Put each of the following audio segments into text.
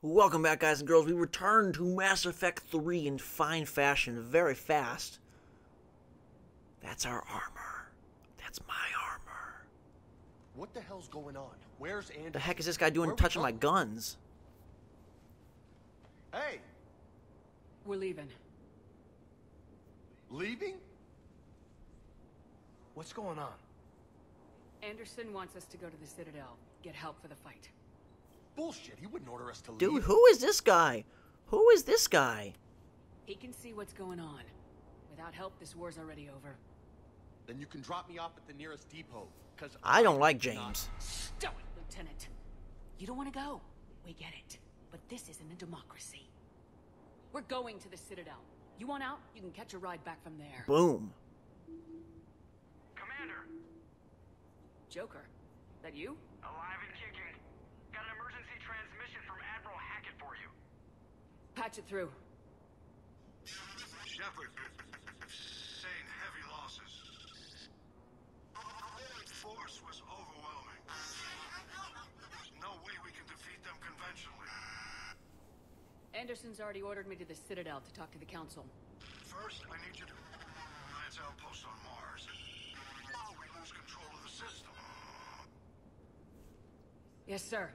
Welcome back, guys and girls. We return to Mass Effect 3 in fine fashion, very fast. That's our armor. That's my armor. What the hell's going on? Where's Andy? The heck is this guy doing touching my guns? Hey! We're leaving. Leaving? What's going on? Anderson wants us to go to the Citadel, get help for the fight. Bullshit, he wouldn't order us to leave. Dude, who is this guy? Who is this guy? He can see what's going on. Without help, this war's already over. Then you can drop me off at the nearest depot, because I don't like James. Stop it, Lieutenant. You don't want to go. We get it. But this isn't a democracy. We're going to the Citadel. You want out? You can catch a ride back from there. Boom. Commander! Joker, that you? Alive and kicking. Got an emergency transmission from Admiral Hackett for you. Patch it through. Shepard, sustained heavy losses. Force was overwhelming. There's no way we can defeat them conventionally. Anderson's already ordered me to the Citadel to talk to the Council. First, I need you to Alliance outpost on Mars. We lose control of the system. Yes, sir.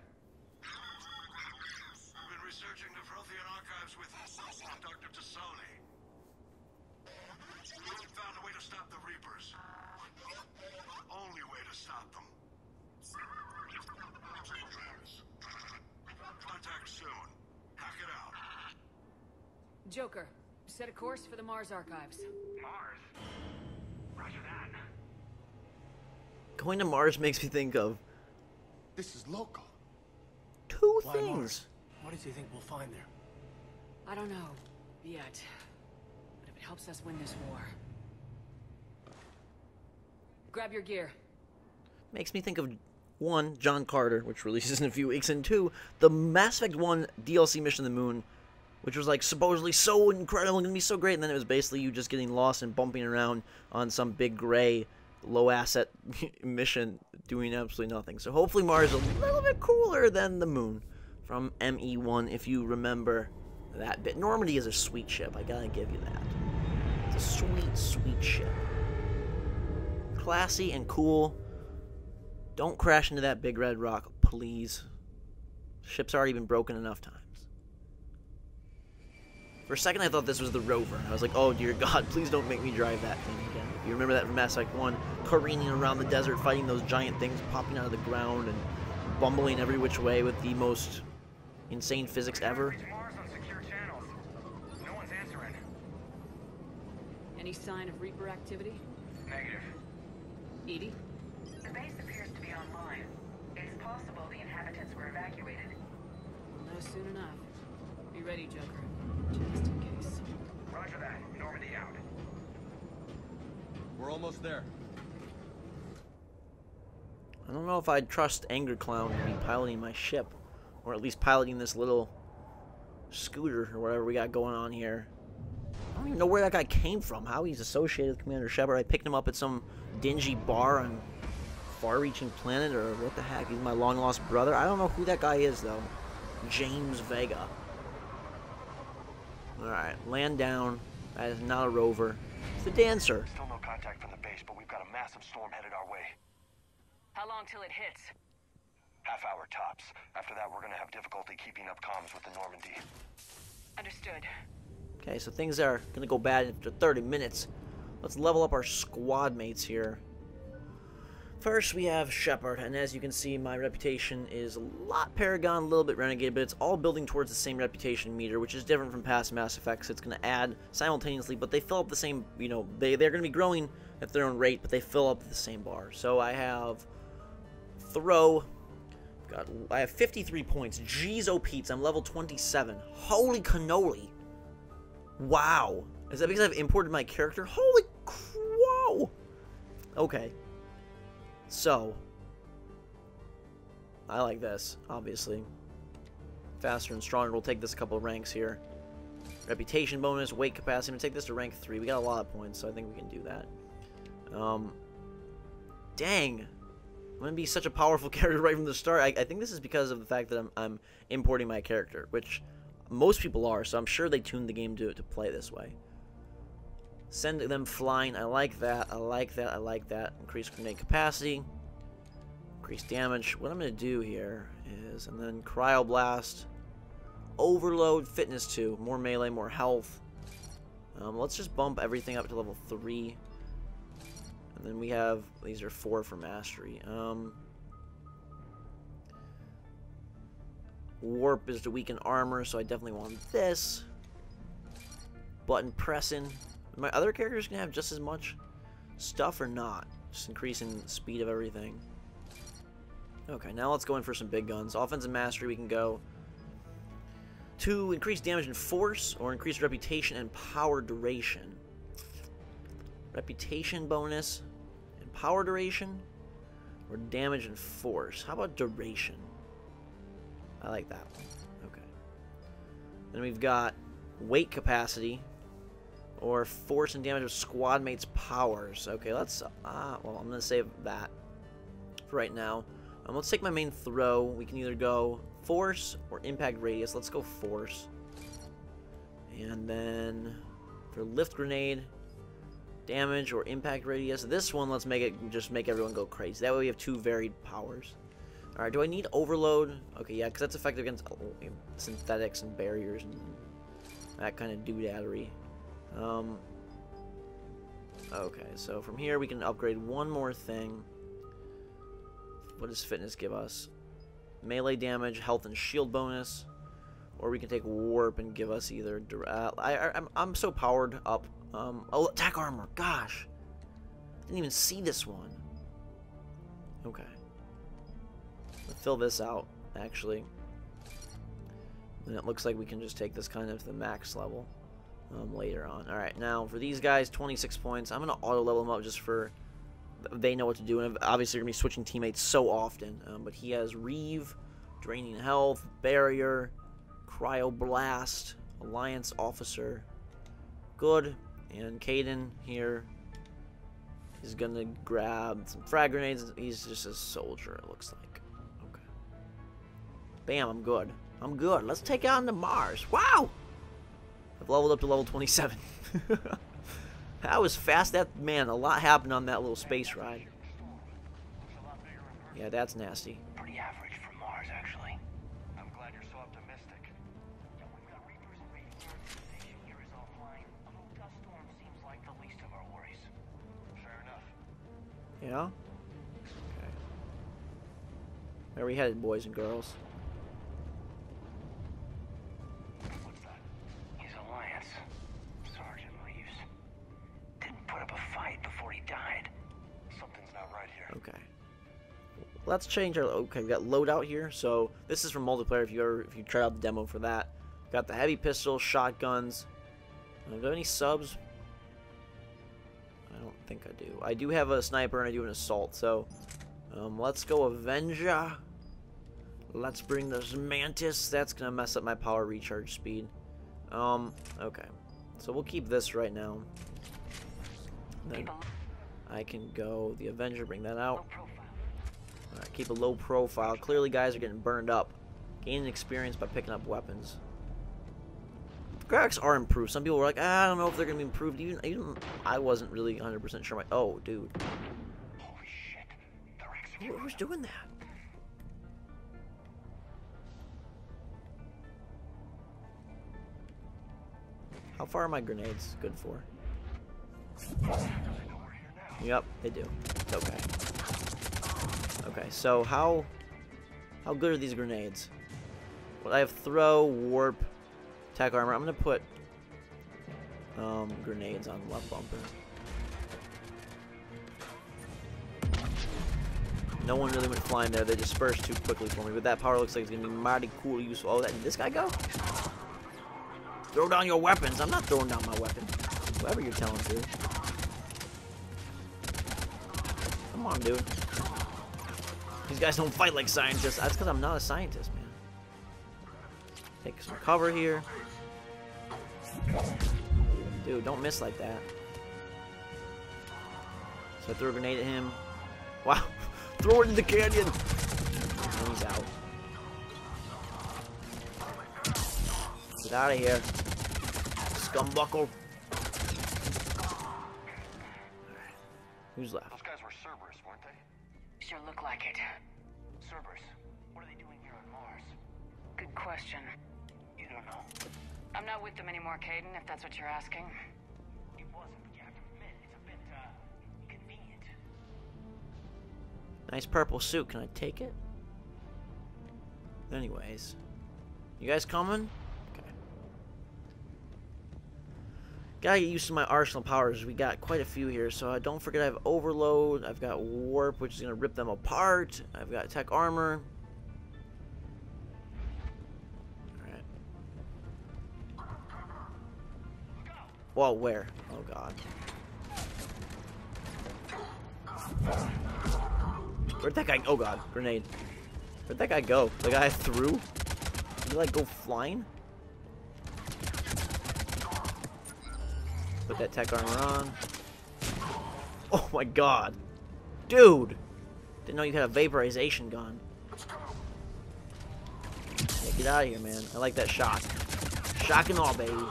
We've been researching the Prothean archives with Dr. Tassoni. We found a way to stop the Reapers. Only way to stop them. Contact soon. Hack it out. Joker, set a course for the Mars archives. Mars? Roger that. Going to Mars makes me think of this is local. two Why things. Mars? What does he think we'll find there? I don't know. Yet. But if it helps us win this war. Grab your gear. Makes me think of, one, John Carter, which releases in a few weeks, and two, the Mass Effect 1 DLC Mission to the Moon, which was like supposedly so incredible and gonna be so great, and then it was basically you just getting lost and bumping around on some big gray low asset mission doing absolutely nothing. So hopefully Mars is a little bit cooler than the moon from ME1, if you remember that bit. Normandy is a sweet ship, I gotta give you that. It's a sweet, sweet ship. Classy and cool. Don't crash into that big red rock, please. Ship's already been broken enough times. For a second I thought this was the rover. I was like, oh dear God, please don't make me drive that thing again. If you remember that from Mass Effect 1, careening around the desert, fighting those giant things popping out of the ground and bumbling every which way with the most insane physics ever. Reach Mars on secure channels. No one's answering. Any sign of Reaper activity? Negative. Edie? The base appears to be online. It's possible the inhabitants were evacuated. We'll know soon enough. Be ready, Joker. Just in case. Roger that. Normandy out. We're almost there. I don't know if I'd trust Anger Clown to be piloting my ship, or at least piloting this little scooter or whatever we got going on here. I don't even know where that guy came from, how he's associated with Commander Shepard. I picked him up at some dingy bar on far-reaching planet, or what the heck, he's my long-lost brother. I don't know who that guy is, though. James Vega. Alright, land down. That is not a rover. It's the dancer. Still no contact from the base, but we've got a massive storm headed our way. How long till it hits? Half hour tops. After that, we're gonna have difficulty keeping up comms with the Normandy. Understood. Okay, so things are going to go bad after 30 minutes. Let's level up our squad mates here. First, we have Shepard, and as you can see, my reputation is a lot Paragon, a little bit Renegade, but it's all building towards the same reputation meter, which is different from past Mass Effects. It's going to add simultaneously, but they fill up the same, you know, they're going to be growing at their own rate, but they fill up the same bar. So I have Throw. I have 53 points. Jeez, oh Pete's, I'm level 27. Holy cannoli. Wow. Is that because I've imported my character? Holy crow! Okay. So. I like this, obviously. Faster and stronger. We'll take this a couple of ranks here. Reputation bonus, weight capacity. I'm going to take this to rank 3. We got a lot of points, so I think we can do that. Dang. I'm gonna be such a powerful character right from the start. I think this is because of the fact that I'm importing my character, which most people are, so I'm sure they tuned the game to play this way. Send them flying. I like that. I like that. I like that. Increase grenade capacity. Increase damage. What I'm going to do here is, and then cryoblast. Overload. Fitness 2. More melee, more health. Let's just bump everything up to level 3. And then we have, these are 4 for mastery. Warp is to weaken armor, so I definitely want this. Button pressing. My other characters can have just as much stuff or not. Just increasing the speed of everything. Okay, now let's go in for some big guns. Offensive mastery, we can go to increase damage and force, or increase reputation and power duration. Reputation bonus and power duration, or damage and force. How about duration? I like that one. Okay. Then we've got weight capacity, or force and damage of squad mates' powers. Okay, let's, well, I'm going to save that for right now. Let's take my main throw. We can either go force or impact radius. Let's go force. And then for lift grenade, damage or impact radius. This one, let's make it, just make everyone go crazy. That way we have 2 varied powers. Alright, do I need overload? Okay, yeah, because that's effective against synthetics and barriers and that kind of doodadery. Okay, so from here we can upgrade one more thing. What does fitness give us? Melee damage, health and shield bonus. Or we can take warp and give us either... I'm so powered up. Oh, attack armor. Gosh. Didn't even see this one. Okay. Let's fill this out, actually. And it looks like we can just take this kind of to the max level. Later on. Alright, now for these guys, 26 points. I'm going to auto level them up just for they know what to do. And obviously, you're going to be switching teammates so often. But he has Reeve, Draining Health, Barrier, Cryoblast, Alliance Officer. Good. And Caden here is going to grab some frag grenades. He's just a soldier, it looks like. Okay. Bam, I'm good. I'm good. Let's take on the Mars. Wow! I've leveled up to level 27. That was fast. That, man, a lot happened on that little space ride. Yeah, that's nasty. Pretty average for Mars, actually. I'm glad you're so optimistic. Yeah, we've got Reapers invading the Earth station here is offline. A little dust storm seems like the least of our worries. Fair enough. Yeah? Okay. Where are we headed, boys and girls? What's that? His Alliance. Sergeant Reeves. Didn't put up a fight before he died. Something's not right here. Okay. Let's change our... Okay, we got loadout here. So, this is for multiplayer if you try out the demo for that. Got the heavy pistol, shotguns. Do I have any subs? I don't think I do. I do have a sniper and I do an assault. So, let's go Avenger. Let's bring this Mantis. That's going to mess up my power recharge speed. Okay. So, we'll keep this right now. Then I can go the Avenger, bring that out. Alright, keep a low profile. Clearly, guys are getting burned up. Gaining experience by picking up weapons. Graphics are improved. Some people were like, I don't know if they're going to be improved. Even I wasn't really 100% sure. Oh, dude. Holy shit. They're executing. Who's doing that? How far are my grenades good for? Yep, they do. It's okay. Okay, so how good are these grenades? Well, I have throw, warp, attack armor. I'm gonna put grenades on left bumper. No one really went flying there. They dispersed too quickly for me. But that power looks like it's gonna be mighty cool, useful. Oh, did this guy go? Throw down your weapons. I'm not throwing down my weapon. Whoever you're telling to. Come on, dude. These guys don't fight like scientists. That's because I'm not a scientist, man. Take some cover here. Dude, don't miss like that. So I threw a grenade at him. Wow. Throw it in the canyon. And he's out. Get out of here. Scumbuckle. Who's left? Those guys were Cerberus, weren't they? Sure look like it. Cerberus. What are they doing here on Mars? Good question. You don't know. I'm not with them anymore, Caden, if that's what you're asking. It wasn't, but you have to admit, it's a bit, convenient. Nice purple suit. Can I take it? Anyways. You guys coming? Okay. Gotta get used to my arsenal powers. We got quite a few here, so don't forget I have overload. I've got warp, which is gonna rip them apart. I've got tech armor. Alright. Whoa, where? Oh god. Where'd that guy? Oh god, grenade. Where'd that guy go? The guy I threw? Did he like go flying? Put that tech armor on. Oh my god. Dude! Didn't know you had a vaporization gun. Yeah, get out of here, man. I like that shock. Shock and all, baby. Doesn't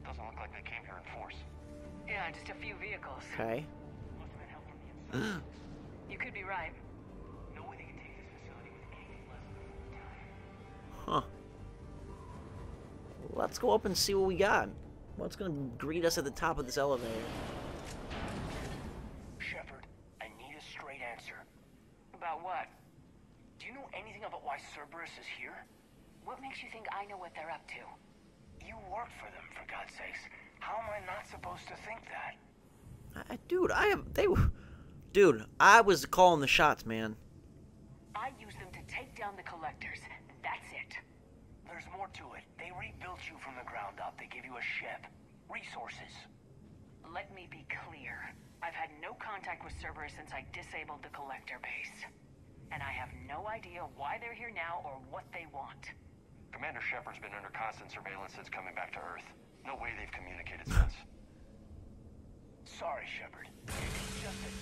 look like they came here in force. Yeah, just a few vehicles. Okay. Must have been help from the inside. You could be right. No way they can take this facility with anything less than time. Huh. Let's go up and see what we got. What's gonna greet us at the top of this elevator? Shepard, I need a straight answer. About what? Do you know anything about why Cerberus is here? What makes you think I know what they're up to? You work for them, for God's sakes. How am I not supposed to think that? Dude, Dude, I was calling the shots, man. I use them to take down the collectors. That's it. There's more to it. They rebuilt you from the ground up. They gave you a ship. Resources. Let me be clear. I've had no contact with Cerberus since I disabled the collector base. And I have no idea why they're here now or what they want. Commander Shepard's been under constant surveillance since coming back to Earth. No way they've communicated since. Sorry, Shepard. It's just that...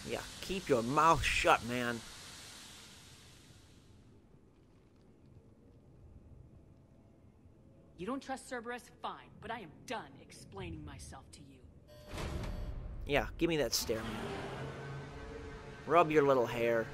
Yeah, keep your mouth shut, man. You don't trust Cerberus? Fine, but I am done explaining myself to you. Yeah, give me that stare, man. Rub your little hair.